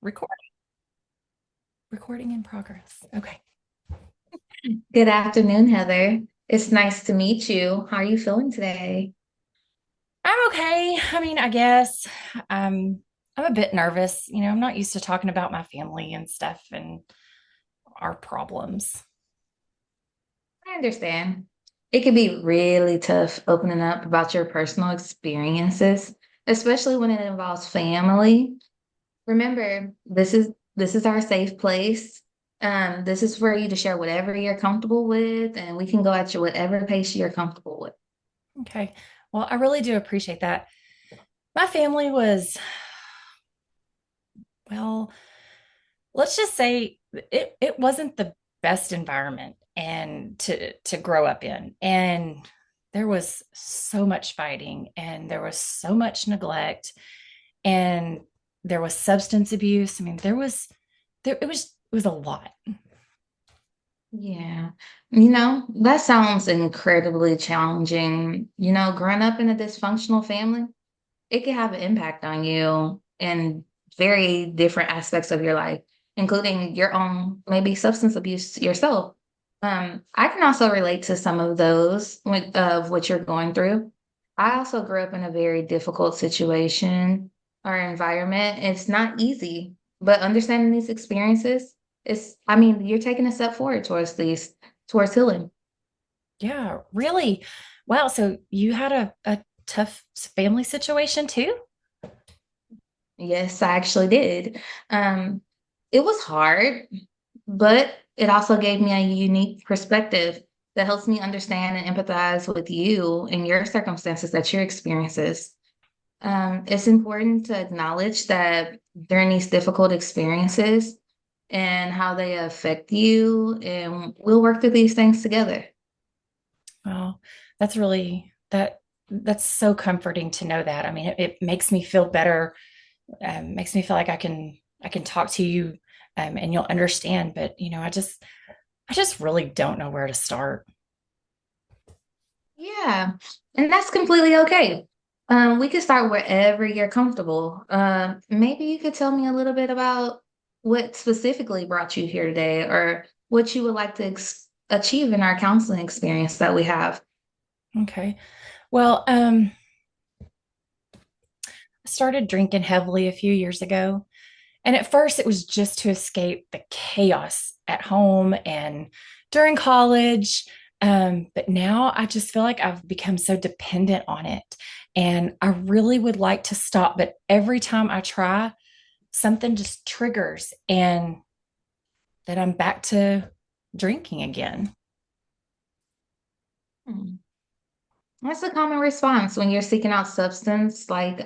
Recording, recording in progress. Okay. Good afternoon, Heather. It's nice to meet you. How are you feeling today? I'm okay. I mean, I guess I'm a bit nervous. I'm not used to talking about my family and stuff and our problems. I understand. It can be really tough opening up about your personal experiences, especially when it involves family. Remember, this is our safe place. This is for you to share whatever you're comfortable with, and we can go at you whatever pace you're comfortable with. Okay. Well, I really do appreciate that. My family was, well, let's just say it wasn't the best environment and to grow up in. And there was so much fighting and there was so much neglect and there was substance abuse. I mean, it was a lot. Yeah. That sounds incredibly challenging. Growing up in a dysfunctional family, it can have an impact on you in very different aspects of your life, including your own maybe substance abuse yourself. I can also relate to some of those of what you're going through. I also grew up in a very difficult situation or environment. It's not easy, but understanding these experiences I mean, you're taking a step forward towards healing. Yeah, really. Wow. So you had a tough family situation too? Yes, I actually did. Um, it was hard, but it also gave me a unique perspective that helps me understand and empathize with you and your circumstances that your experiences. It's important to acknowledge that during these difficult experiences and how they affect you, and we'll work through these things together. Well, that's really that's so comforting to know that. I mean, it makes me feel better, makes me feel like I can talk to you, and you'll understand. But I just really don't know where to start. Yeah, and that's completely okay. We can start wherever you're comfortable. Maybe you could tell me a little bit about what specifically brought you here today, or what you would like to achieve in our counseling experience that we have. Okay. Well, I started drinking heavily a few years ago, and at first it was just to escape the chaos at home and during college. But now I just feel like I've become so dependent on it. And I really would like to stop. But every time I try, something just triggers and then I'm back to drinking again. Hmm. That's a common response when you're seeking out substance, like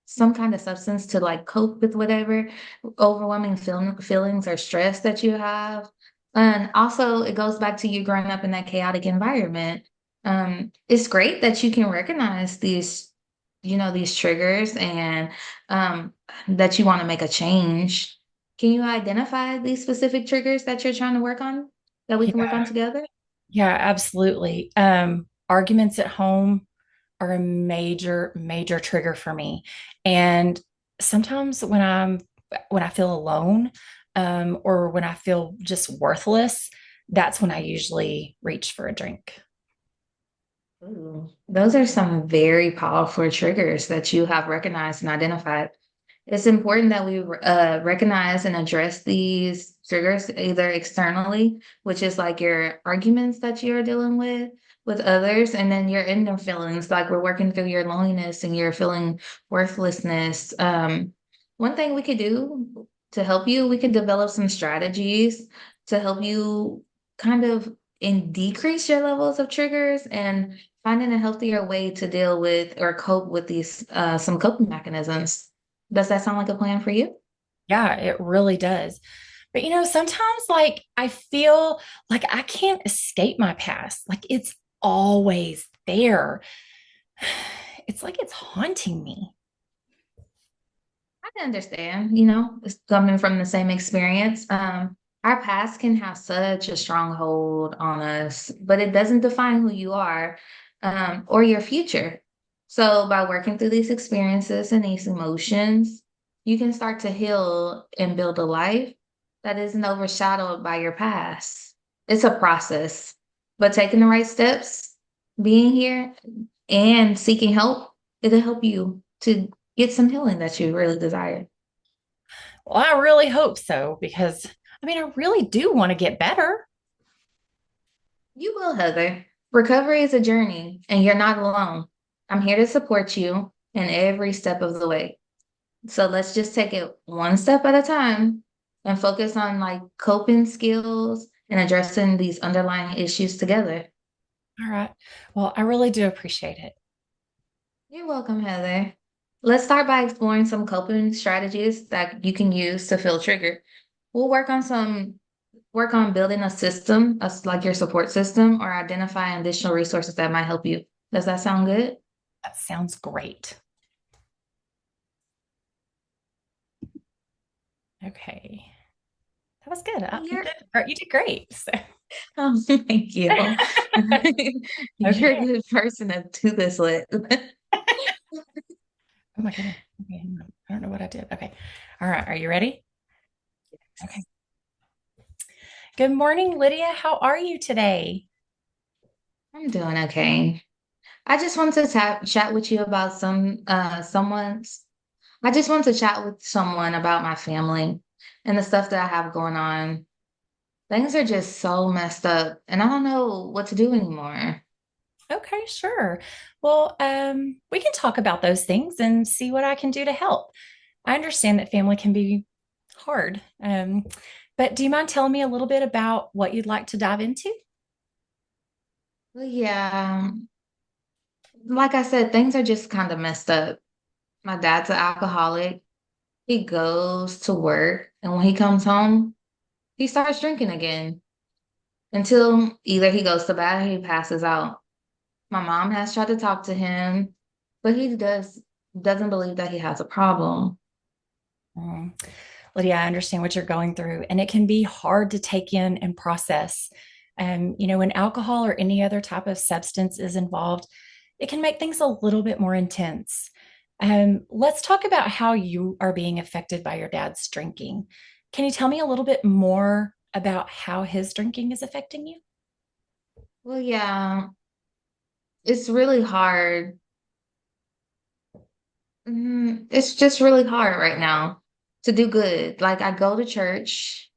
some kind of substance to like cope with whatever overwhelming feelings or stress that you have. And also, it goes back to you growing up in that chaotic environment. It's great that you can recognize these triggers, and that you want to make a change. Can you identify these specific triggers that you're trying to work on that we can work Yeah, on together? yeah, absolutely. Arguments at home are a major, major trigger for me. And sometimes when I feel alone, or when I feel just worthless, that's when I usually reach for a drink. Ooh, those are some very powerful triggers that you have recognized and identified. It's important that we recognize and address these triggers either externally, which is like your arguments that you're dealing with others, and then your inner feelings, like we're working through your loneliness and you're feeling worthlessness. One thing we could do to help you, we could develop some strategies to help you kind of decrease your levels of triggers and finding a healthier way to deal with or cope with these some coping mechanisms. Does that sound like a plan for you? Yeah, it really does. But sometimes like I feel like I can't escape my past. Like it's always there. It's like it's haunting me. I can understand, it's coming from the same experience. Our past can have such a strong hold on us, but it doesn't define who you are, or your future. So by working through these experiences and these emotions, you can start to heal and build a life that isn't overshadowed by your past. It's a process, but taking the right steps, being here, and seeking help, it'll help you to get some healing that you really desire. Well, I really hope so because I really do want to get better. You will, Heather. Recovery is a journey, and you're not alone. I'm here to support you in every step of the way. So let's just take it one step at a time and focus on like coping skills and addressing these underlying issues together. All right. Well, I really do appreciate it. You're welcome, Heather. Let's start by exploring some coping strategies that you can use to feel triggered. We'll work on building a system, like your support system, or identifying additional resources that might help you. Does that sound good? That sounds great. Okay. That was good. You You're, did, you did great. So, oh, thank you. You're a okay. good person to do this with. Oh my goodness. Okay. Hang on. I don't know what I did. Okay. All right. Are you ready? Okay. Good morning, Lydia. How are you today? I'm doing okay. I just want to chat with you about someone's. I just want to chat with someone about my family and the stuff that I have going on. Things are just so messed up, and I don't know what to do anymore. Okay, sure. Well, we can talk about those things and see what I can do to help. I understand that family can be hard. But do you mind telling me a little bit about what you'd like to dive into? Well, yeah, like I said, things are just kind of messed up. My dad's an alcoholic. He goes to work, and when he comes home, he starts drinking again until either he goes to bed or he passes out. My mom has tried to talk to him, but doesn't believe that he has a problem. Mm. Lydia, I understand what you're going through, and it can be hard to take in and process. When alcohol or any other type of substance is involved, it can make things a little bit more intense. Let's talk about how you are being affected by your dad's drinking. Can you tell me a little bit more about how his drinking is affecting you? Well, yeah, it's really hard. It's just really hard right now to do good. Like I go to church,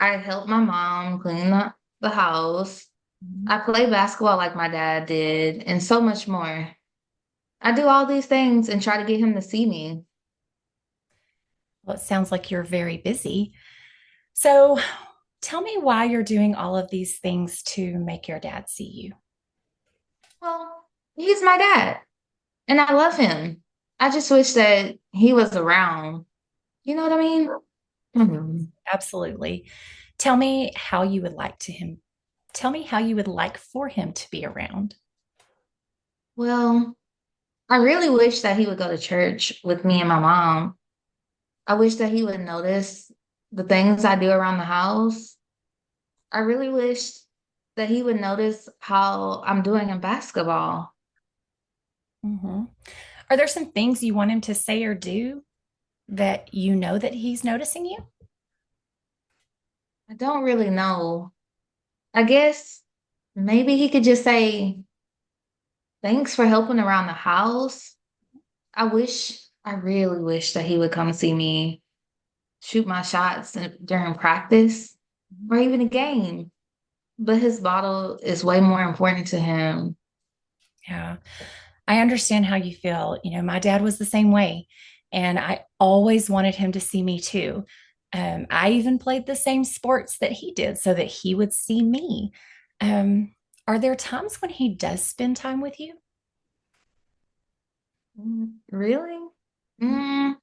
I help my mom clean up the house, I play basketball like my dad did, and so much more. I do all these things and try to get him to see me. Well, it sounds like you're very busy. So tell me why you're doing all of these things to make your dad see you. Well, he's my dad, and I love him. I just wish that he was around. You know what I mean? Mhm. Absolutely. Tell me how you would like to him. Tell me how you would like for him to be around. Well, I really wish that he would go to church with me and my mom. I wish that he would notice the things I do around the house. I really wish that he would notice how I'm doing in basketball. Mhm. Are there some things you want him to say or do that you know that he's noticing you? I don't really know. I guess maybe he could just say, thanks for helping around the house. I really wish that he would come see me shoot my shots during practice or even a game. But his bottle is way more important to him. Yeah, I understand how you feel. My dad was the same way, and I always wanted him to see me too. I even played the same sports that he did so that he would see me. Are there times when he does spend time with you? Really? Mm,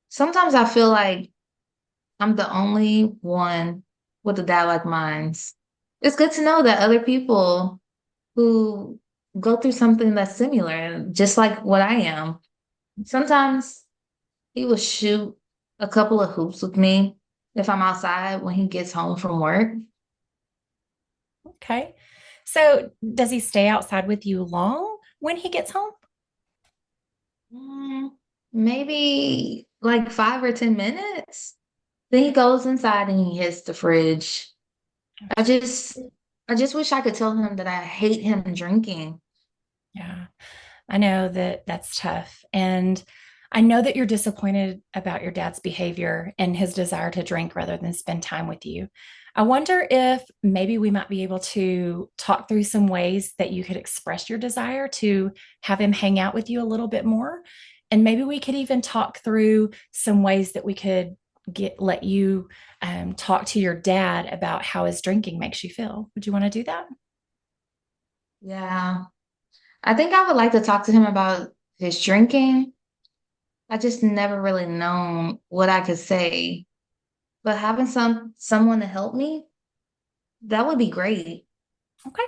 Sometimes I feel like I'm the only one with a dad like mine. It's good to know that other people who go through something that's similar, just like what I am. Sometimes he will shoot a couple of hoops with me if I'm outside when he gets home from work. Okay. So, does he stay outside with you long when he gets home? Mm, Maybe like 5 or 10 minutes. Then he goes inside and he hits the fridge. I just I just wish I could tell him that I hate him drinking. Yeah. I know that that's tough. And I know that you're disappointed about your dad's behavior and his desire to drink rather than spend time with you. I wonder if maybe we might be able to talk through some ways that you could express your desire to have him hang out with you a little bit more. And maybe we could even talk through some ways that we could let you talk to your dad about how his drinking makes you feel. Would you want to do that? Yeah. I think I would like to talk to him about his drinking. I just never really known what I could say. But having someone to help me, that would be great. Okay.